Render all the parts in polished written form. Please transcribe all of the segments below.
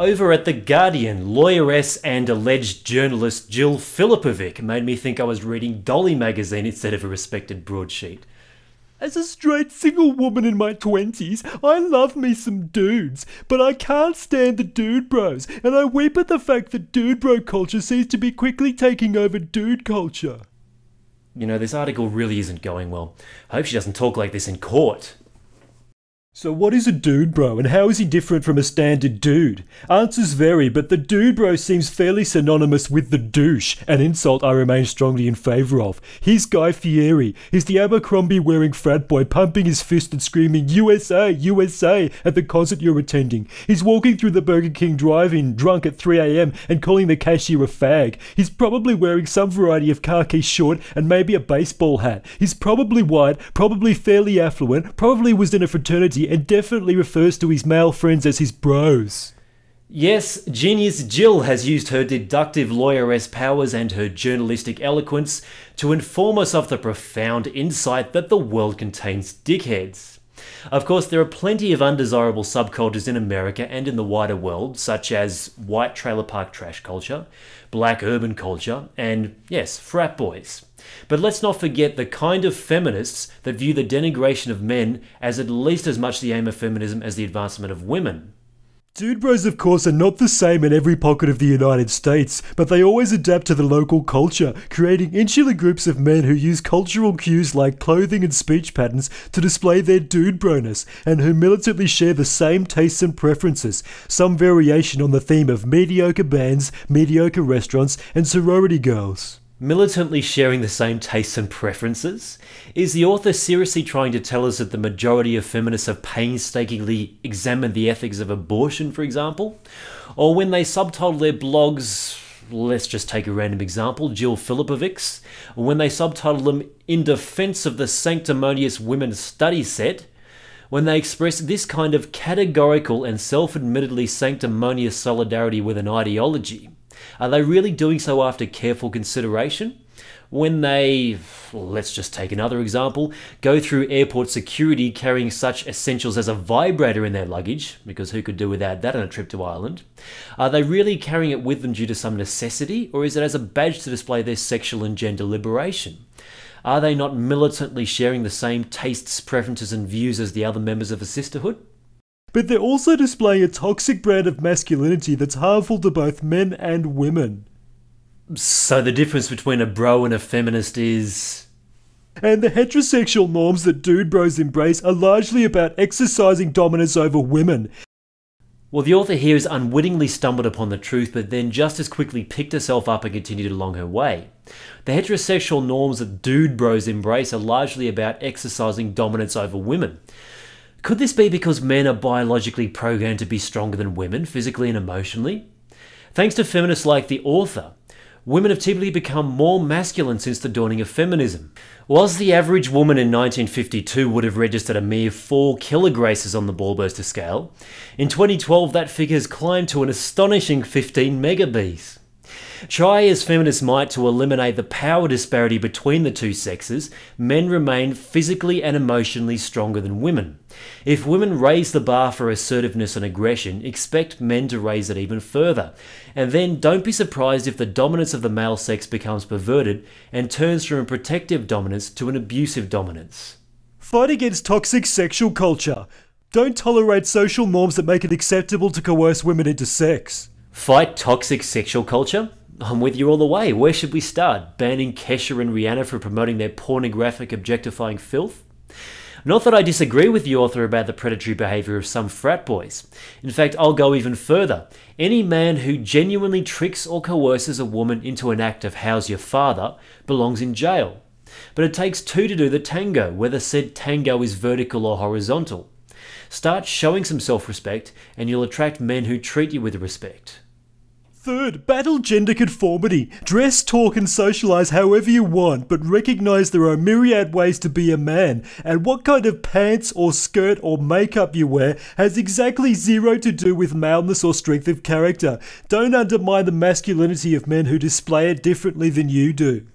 Over at The Guardian, lawyeress and alleged journalist Jill Filipovic made me think I was reading Dolly magazine instead of a respected broadsheet. As a straight single woman in my 20s, I love me some dudes, but I can't stand the dude bros, and I weep at the fact that dude bro culture seems to be quickly taking over dude culture. You know, this article really isn't going well. I hope she doesn't talk like this in court. So what is a dude bro, and how is he different from a standard dude? Answers vary, but the dude bro seems fairly synonymous with the douche, an insult I remain strongly in favour of. Here's Guy Fieri. He's the Abercrombie-wearing frat boy pumping his fist and screaming USA, USA at the concert you're attending. He's walking through the Burger King drive-in drunk at 3 AM and calling the cashier a fag. He's probably wearing some variety of khaki short and maybe a baseball hat. He's probably white, probably fairly affluent, probably was in a fraternity, and definitely refers to his male friends as his bros. Yes, genius Jill has used her deductive lawyeress powers and her journalistic eloquence to inform us of the profound insight that the world contains dickheads. Of course, there are plenty of undesirable subcultures in America and in the wider world, such as white trailer park trash culture, black urban culture, and yes, frat boys. But let's not forget the kind of feminists that view the denigration of men as at least as much the aim of feminism as the advancement of women. Dude bros, of course, are not the same in every pocket of the United States, but they always adapt to the local culture, creating insular groups of men who use cultural cues like clothing and speech patterns to display their dude broness, and who militantly share the same tastes and preferences, some variation on the theme of mediocre bands, mediocre restaurants, and sorority girls. Militantly sharing the same tastes and preferences? Is the author seriously trying to tell us that the majority of feminists have painstakingly examined the ethics of abortion, for example? Or when they subtitle their blogs, let's just take a random example, Jill Filipovic's, or when they subtitle them In Defense of the Sanctimonious Women's Study Set, when they express this kind of categorical and self-admittedly sanctimonious solidarity with an ideology, are they really doing so after careful consideration? When they, let's just take another example, go through airport security carrying such essentials as a vibrator in their luggage, because who could do without that on a trip to Ireland? Are they really carrying it with them due to some necessity, or is it as a badge to display their sexual and gender liberation? Are they not militantly sharing the same tastes, preferences and views as the other members of a sisterhood? But they're also displaying a toxic brand of masculinity that's harmful to both men and women. So the difference between a bro and a feminist is... And the heterosexual norms that dude bros embrace are largely about exercising dominance over women. Well, the author here has unwittingly stumbled upon the truth, but then just as quickly picked herself up and continued along her way. The heterosexual norms that dude bros embrace are largely about exercising dominance over women. Could this be because men are biologically programmed to be stronger than women, physically and emotionally? Thanks to feminists like the author, women have typically become more masculine since the dawning of feminism. Whilst the average woman in 1952 would have registered a mere 4 kilograces on the ballbuster scale, in 2012 that figure has climbed to an astonishing 15 megabs. Try as feminists might to eliminate the power disparity between the two sexes, men remain physically and emotionally stronger than women. If women raise the bar for assertiveness and aggression, expect men to raise it even further. And then don't be surprised if the dominance of the male sex becomes perverted and turns from a protective dominance to an abusive dominance. Fight against toxic sexual culture. Don't tolerate social norms that make it acceptable to coerce women into sex. Fight toxic sexual culture? I'm with you all the way. Where should we start? Banning Kesha and Rihanna for promoting their pornographic objectifying filth? Not that I disagree with the author about the predatory behaviour of some frat boys. In fact, I'll go even further. Any man who genuinely tricks or coerces a woman into an act of "how's your father" belongs in jail. But it takes two to do the tango, whether said tango is vertical or horizontal. Start showing some self-respect and you'll attract men who treat you with respect. Third, battle gender conformity. Dress, talk and socialise however you want, but recognise there are myriad ways to be a man, and what kind of pants or skirt or makeup you wear has exactly zero to do with maleness or strength of character. Don't undermine the masculinity of men who display it differently than you do.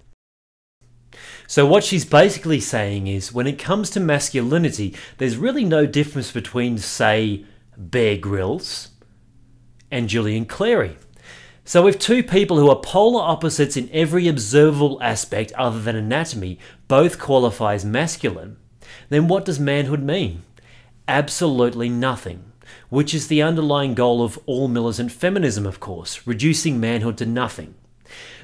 So what she's basically saying is, when it comes to masculinity, there's really no difference between, say, Bear Grylls and Julian Clary. So if two people who are polar opposites in every observable aspect other than anatomy both qualify as masculine, then what does manhood mean? Absolutely nothing, which is the underlying goal of all militant feminism, of course, reducing manhood to nothing.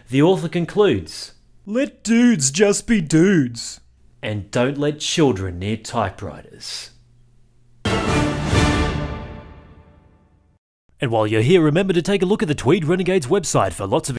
The author concludes, "Let dudes just be dudes." and don't let children near typewriters. And while you're here, remember to take a look at the Tweed Renegades website for lots of